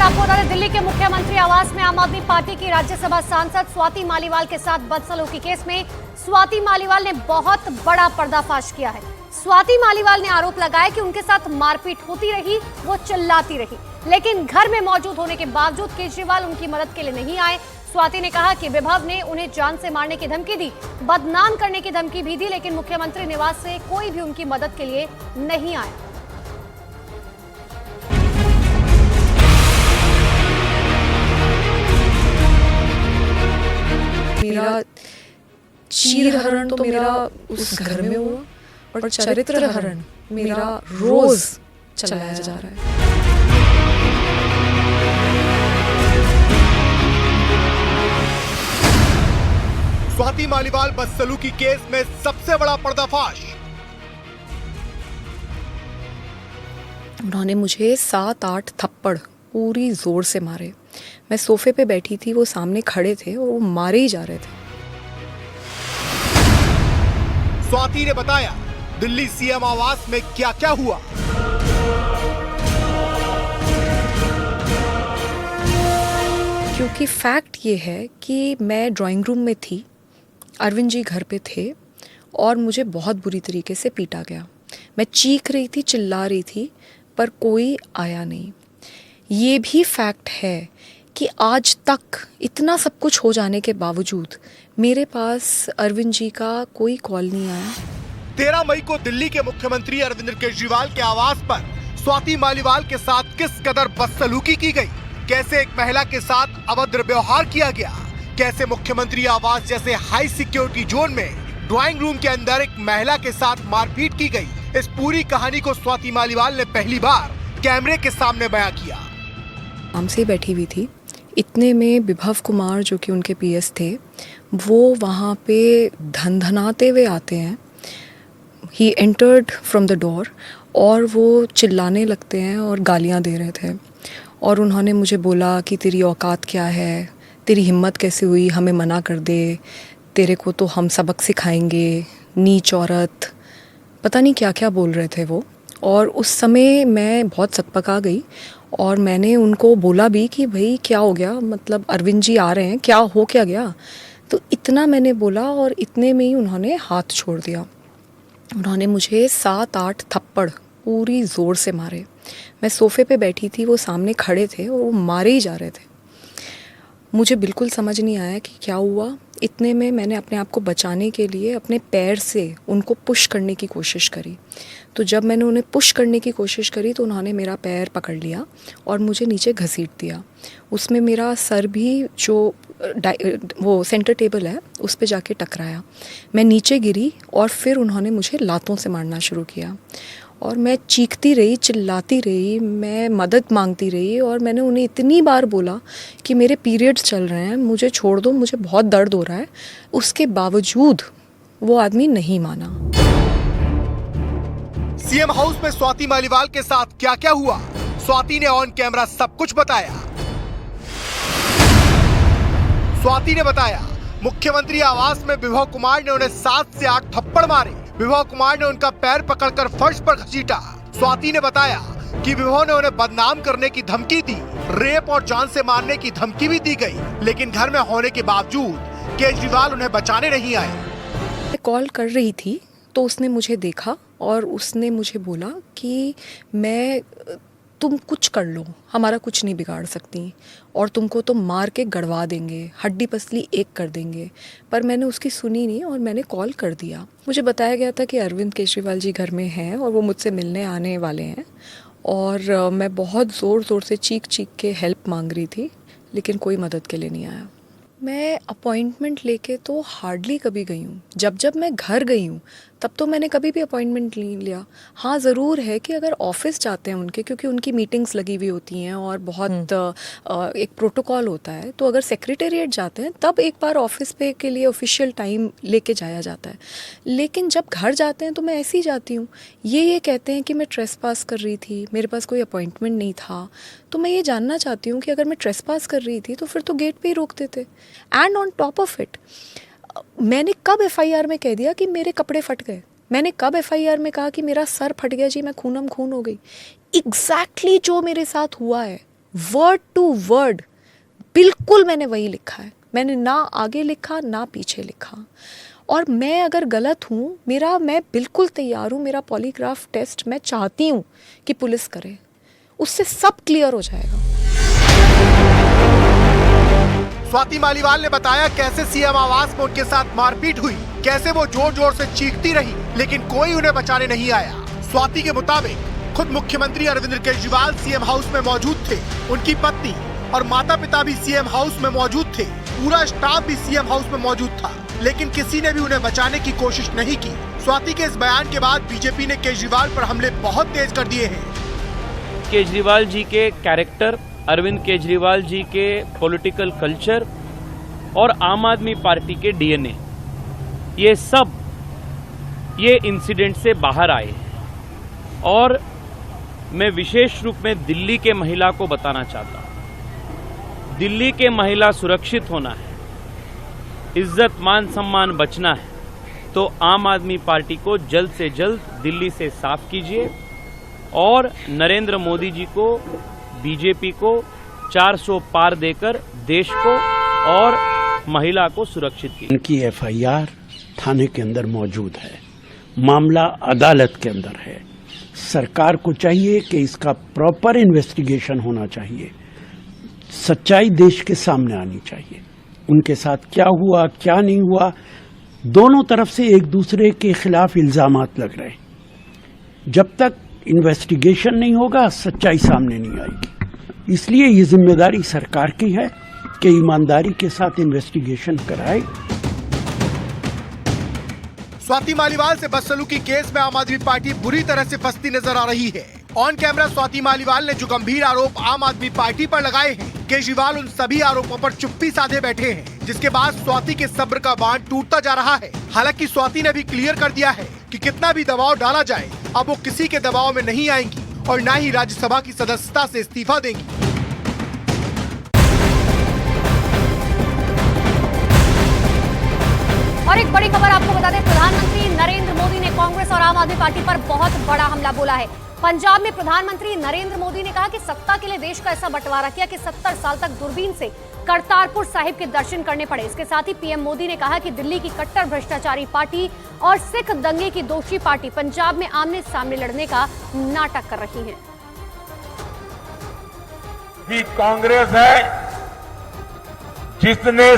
आपको बता दें, दिल्ली के मुख्यमंत्री आवास में आम आदमी पार्टी की राज्यसभा सांसद स्वाति मालीवाल के साथ बदसलूकी केस में स्वाति मालीवाल ने बहुत बड़ा पर्दाफाश किया है। स्वाति मालीवाल ने आरोप लगाया कि उनके साथ मारपीट होती रही, वो चिल्लाती रही, लेकिन घर में मौजूद होने के बावजूद केजरीवाल उनकी मदद के लिए नहीं आए। स्वाति ने कहा कि विभव ने उन्हें जान से मारने की धमकी दी, बदनाम करने की धमकी भी दी, लेकिन मुख्यमंत्री निवास से कोई भी उनकी मदद के लिए नहीं आया। मेरा चीरहरण तो मेरा उस घर में हुआ और चरित्र हरण मेरा रोज चलाया जा रहा है। स्वाति मालीवाल बदसलूकी केस में सबसे बड़ा पर्दाफाश। उन्होंने मुझे 7-8 थप्पड़ पूरी जोर से मारे। मैं सोफे पे बैठी थी, वो सामने खड़े थे और वो मारे ही जा रहे थे। स्वाति ने बताया दिल्ली सीएम आवास में क्या क्या हुआ। क्योंकि फैक्ट ये है कि मैं ड्राइंग रूम में थी, अरविंद जी घर पे थे और मुझे बहुत बुरी तरीके से पीटा गया। मैं चीख रही थी, चिल्ला रही थी, पर कोई आया नहीं। ये भी फैक्ट है कि आज तक इतना सब कुछ हो जाने के बावजूद मेरे पास अरविंद जी का कोई कॉल नहीं आया। 13 मई को दिल्ली के मुख्यमंत्री अरविंद केजरीवाल के आवास पर स्वाति मालीवाल के साथ किस कदर बदसलूकी की गई, कैसे एक महिला के साथ अभद्र व्यवहार किया गया, कैसे मुख्यमंत्री आवास जैसे हाई सिक्योरिटी जोन में ड्राइंग रूम के अंदर एक महिला के साथ मारपीट की गई, इस पूरी कहानी को स्वाति मालीवाल ने पहली बार कैमरे के सामने बयां किया। आराम से बैठी हुई थी, इतने में विभव कुमार जो कि उनके पीएस थे, वो वहाँ पे धनधनाते हुए आते हैं। He entered from the door और वो चिल्लाने लगते हैं और गालियाँ दे रहे थे और उन्होंने मुझे बोला कि तेरी औकात क्या है, तेरी हिम्मत कैसे हुई, हमें मना कर दे, तेरे को तो हम सबक सिखाएंगे, नीच औरत, पता नहीं क्या क्या बोल रहे थे वो। और उस समय मैं बहुत सकपका गई और मैंने उनको बोला भी कि भाई क्या हो गया, मतलब अरविंद जी आ रहे हैं, क्या हो क्या गया। तो इतना मैंने बोला और इतने में ही उन्होंने हाथ छोड़ दिया। उन्होंने मुझे 7-8 थप्पड़ पूरी ज़ोर से मारे। मैं सोफे पे बैठी थी, वो सामने खड़े थे और वो मारे ही जा रहे थे। मुझे बिल्कुल समझ नहीं आया कि क्या हुआ। इतने में मैंने अपने आप को बचाने के लिए अपने पैर से उनको पुश करने की कोशिश करी। तो जब मैंने उन्हें पुश करने की कोशिश करी तो उन्होंने मेरा पैर पकड़ लिया और मुझे नीचे घसीट दिया। उसमें मेरा सर भी जो वो सेंटर टेबल है उस पे जाके टकराया। मैं नीचे गिरी और फिर उन्होंने मुझे लातों से मारना शुरू किया और मैं चीखती रही, चिल्लाती रही, मैं मदद मांगती रही और मैंने उन्हें इतनी बार बोला कि मेरे पीरियड्स चल रहे हैं, मुझे छोड़ दो, मुझे बहुत दर्द हो रहा है। उसके बावजूद वो आदमी नहीं माना। सीएम हाउस में स्वाति मालीवाल के साथ क्या क्या हुआ, स्वाति ने ऑन कैमरा सब कुछ बताया। स्वाति ने बताया मुख्यमंत्री आवास में विभव कुमार ने उन्हें 7 से 8 थप्पड़ मारे। विभव कुमार ने उनका पैर पकड़कर फर्श पर घसीटा। स्वाति ने बताया कि विभव ने उन्हें बदनाम करने की धमकी दी, रेप और जान से मारने की धमकी भी दी गई, लेकिन घर में होने के बावजूद केजरीवाल उन्हें बचाने नहीं आए। मैं कॉल कर रही थी तो उसने मुझे देखा और उसने मुझे बोला कि तुम कुछ कर लो, हमारा कुछ नहीं बिगाड़ सकती और तुमको तो मार के गड़वा देंगे, हड्डी पसली एक कर देंगे। पर मैंने उसकी सुनी नहीं और मैंने कॉल कर दिया। मुझे बताया गया था कि अरविंद केजरीवाल जी घर में हैं और वो मुझसे मिलने आने वाले हैं और मैं बहुत ज़ोर ज़ोर से चीख चीख के हेल्प मांग रही थी, लेकिन कोई मदद के लिए नहीं आया। मैं अपॉइंटमेंट लेके तो हार्डली कभी गई हूँ। जब मैं घर गई हूँ तब तो मैंने कभी भी अपॉइंटमेंट नहीं लिया। हाँ, ज़रूर है कि अगर ऑफिस जाते हैं उनके, क्योंकि उनकी मीटिंग्स लगी हुई होती हैं और बहुत एक प्रोटोकॉल होता है, तो अगर सेक्रेटेरिएट जाते हैं तब एक बार ऑफिस पे के लिए ऑफिशियल टाइम लेके जाया जाता है। लेकिन जब घर जाते हैं तो मैं ऐसे ही जाती हूँ। ये कहते हैं कि मैं ट्रेसपास कर रही थी, मेरे पास कोई अपॉइंटमेंट नहीं था। तो मैं ये जानना चाहती हूँ कि अगर मैं ट्रेसपास कर रही थी तो फिर तो गेट पे ही रोक देते। And on top of it, मैंने कब एफआईआर में कह दिया कि मेरे कपड़े फट गए? मैंने कब एफआईआर में कहा कि मेरा सर फट गया जी, मैं खूनम खून हो गई? एग्जैक्टली जो मेरे साथ हुआ है वर्ड टू वर्ड बिल्कुल मैंने वही लिखा है। मैंने ना आगे लिखा ना पीछे लिखा। और मैं अगर गलत हूँ, मैं बिल्कुल तैयार हूँ। मेरा पॉलीग्राफ टेस्ट मैं चाहती हूँ कि पुलिस करे, उससे सब क्लियर हो जाएगा। स्वाति मालीवाल ने बताया कैसे सीएम आवास में उनके साथ मारपीट हुई, कैसे वो जोर जोर से चीखती रही लेकिन कोई उन्हें बचाने नहीं आया। स्वाति के मुताबिक खुद मुख्यमंत्री अरविंद केजरीवाल सीएम हाउस में मौजूद थे, उनकी पत्नी और माता पिता भी सीएम हाउस में मौजूद थे, पूरा स्टाफ भी सीएम हाउस में मौजूद था, लेकिन किसी ने भी उन्हें बचाने की कोशिश नहीं की। स्वाति के इस बयान के बाद बीजेपी ने केजरीवाल पर हमले बहुत तेज कर दिए हैं। केजरीवाल जी के कैरेक्टर, अरविंद केजरीवाल जी के पॉलिटिकल कल्चर और आम आदमी पार्टी के डीएनए, ये इंसिडेंट से बाहर आए हैं। और मैं विशेष रूप में दिल्ली के महिला को बताना चाहता हूं, दिल्ली के महिला सुरक्षित होना है, इज्जत मान सम्मान बचना है, तो आम आदमी पार्टी को जल्द से जल्द दिल्ली से साफ कीजिए और नरेंद्र मोदी जी को, बीजेपी को 400 पार देकर देश को और महिला को सुरक्षित कीजिए। उनकी एफआईआर थाने के अंदर मौजूद है, मामला अदालत के अंदर है। सरकार को चाहिए कि इसका प्रॉपर इन्वेस्टिगेशन होना चाहिए, सच्चाई देश के सामने आनी चाहिए। उनके साथ क्या हुआ क्या नहीं हुआ, दोनों तरफ से एक दूसरे के खिलाफ इल्जामात लग रहे हैं। जब तक इन्वेस्टिगेशन नहीं होगा सच्चाई सामने नहीं आएगी। इसलिए ये जिम्मेदारी सरकार की है कि ईमानदारी के साथ इन्वेस्टिगेशन कराए। स्वाति मालीवाल से बदसलूकी केस में आम आदमी पार्टी बुरी तरह से फंसती नजर आ रही है। ऑन कैमरा स्वाति मालीवाल ने जो गंभीर आरोप आम आदमी पार्टी पर लगाए हैं, केजरीवाल उन सभी आरोपों पर चुप्पी साधे बैठे हैं, जिसके बाद स्वाति के सब्र का बांध टूटता जा रहा है। हालांकि स्वाति ने भी क्लियर कर दिया है कि कितना भी दबाव डाला जाए अब वो किसी के दबाव में नहीं आएंगी और न ही राज्यसभा की सदस्यता से इस्तीफा देंगी। और एक बड़ी खबर आपको बता दें, प्रधानमंत्री नरेंद्र मोदी ने कांग्रेस और आम आदमी पार्टी पर बहुत बड़ा हमला बोला है। पंजाब में प्रधानमंत्री नरेंद्र मोदी ने कहा कि सत्ता के लिए देश का ऐसा बंटवारा किया कि 70 साल तक दूरबीन से करतारपुर साहिब के दर्शन करने पड़े। इसके साथ ही पीएम मोदी ने कहा कि दिल्ली की कट्टर भ्रष्टाचारी पार्टी और सिख दंगे की दोषी पार्टी पंजाब में आमने सामने लड़ने का नाटक कर रही है। कांग्रेस है जिसने